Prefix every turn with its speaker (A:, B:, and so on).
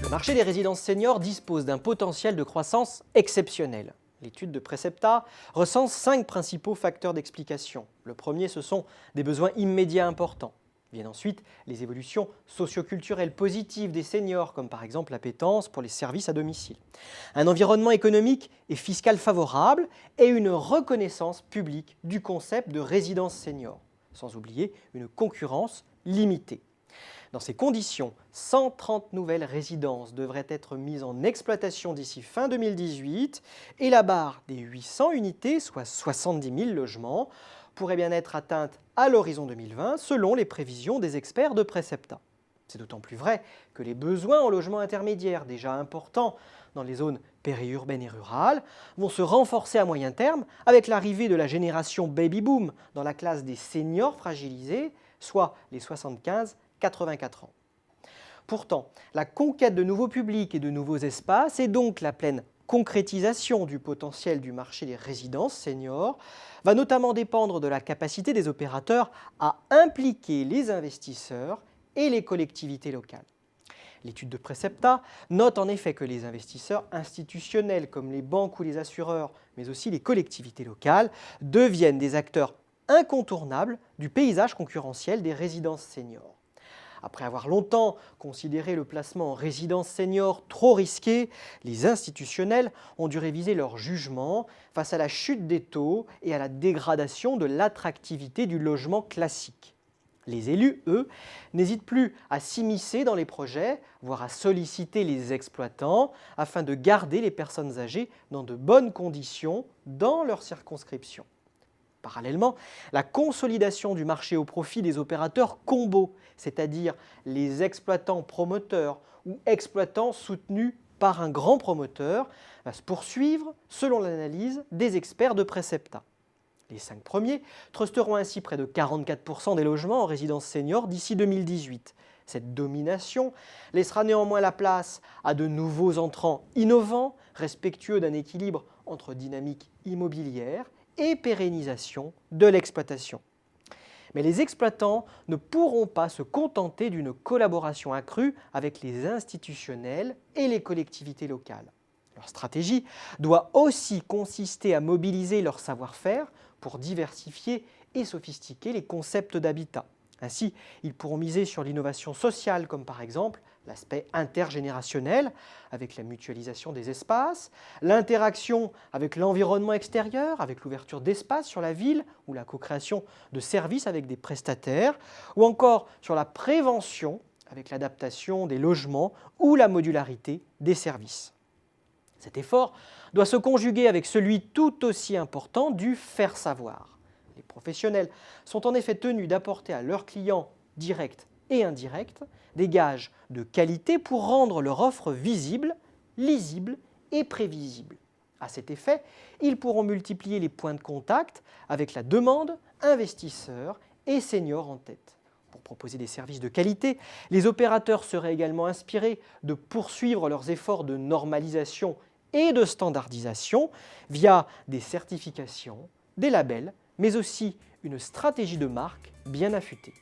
A: Le marché des résidences seniors dispose d'un potentiel de croissance exceptionnel. L'étude de Precepta recense 5 principaux facteurs d'explication. Le premier, ce sont des besoins immédiats importants. Viennent ensuite les évolutions socioculturelles positives des seniors, comme par exemple l'appétence pour les services à domicile. Un environnement économique et fiscal favorable et une reconnaissance publique du concept de résidence senior, sans oublier une concurrence limitée. Dans ces conditions, 130 nouvelles résidences devraient être mises en exploitation d'ici fin 2018 et la barre des 800 unités, soit 70 000 logements, pourrait bien être atteinte à l'horizon 2020 selon les prévisions des experts de Precepta. C'est d'autant plus vrai que les besoins en logement intermédiaire, déjà importants dans les zones périurbaines et rurales, vont se renforcer à moyen terme avec l'arrivée de la génération baby-boom dans la classe des seniors fragilisés, soit les 75-84 ans. Pourtant, la conquête de nouveaux publics et de nouveaux espaces et donc la pleine concrétisation du potentiel du marché des résidences seniors va notamment dépendre de la capacité des opérateurs à impliquer les investisseurs et les collectivités locales. L'étude de Precepta note en effet que les investisseurs institutionnels comme les banques ou les assureurs, mais aussi les collectivités locales, deviennent des acteurs incontournables du paysage concurrentiel des résidences seniors. Après avoir longtemps considéré le placement en résidence senior trop risqué, les institutionnels ont dû réviser leur jugement face à la chute des taux et à la dégradation de l'attractivité du logement classique. Les élus, eux, n'hésitent plus à s'immiscer dans les projets, voire à solliciter les exploitants afin de garder les personnes âgées dans de bonnes conditions dans leur circonscription. Parallèlement, la consolidation du marché au profit des opérateurs combos, c'est-à-dire les exploitants promoteurs ou exploitants soutenus par un grand promoteur, va se poursuivre selon l'analyse des experts de Precepta. Les 5 premiers trusteront ainsi près de 44% des logements en résidence senior d'ici 2018. Cette domination laissera néanmoins la place à de nouveaux entrants innovants, respectueux d'un équilibre entre dynamique immobilière et pérennisation de l'exploitation. Mais les exploitants ne pourront pas se contenter d'une collaboration accrue avec les institutionnels et les collectivités locales. Leur stratégie doit aussi consister à mobiliser leur savoir-faire pour diversifier et sophistiquer les concepts d'habitat. Ainsi, ils pourront miser sur l'innovation sociale, comme par exemple l'aspect intergénérationnel, avec la mutualisation des espaces, l'interaction avec l'environnement extérieur, avec l'ouverture d'espaces sur la ville ou la co-création de services avec des prestataires, ou encore sur la prévention, avec l'adaptation des logements ou la modularité des services. Cet effort doit se conjuguer avec celui tout aussi important du faire savoir. Les professionnels sont en effet tenus d'apporter à leurs clients directs et indirects des gages de qualité pour rendre leur offre visible, lisible et prévisible. À cet effet, ils pourront multiplier les points de contact avec la demande, investisseurs et seniors en tête. Pour proposer des services de qualité, les opérateurs seraient également inspirés de poursuivre leurs efforts de normalisation et de standardisation via des certifications, des labels, mais aussi une stratégie de marque bien affûtée.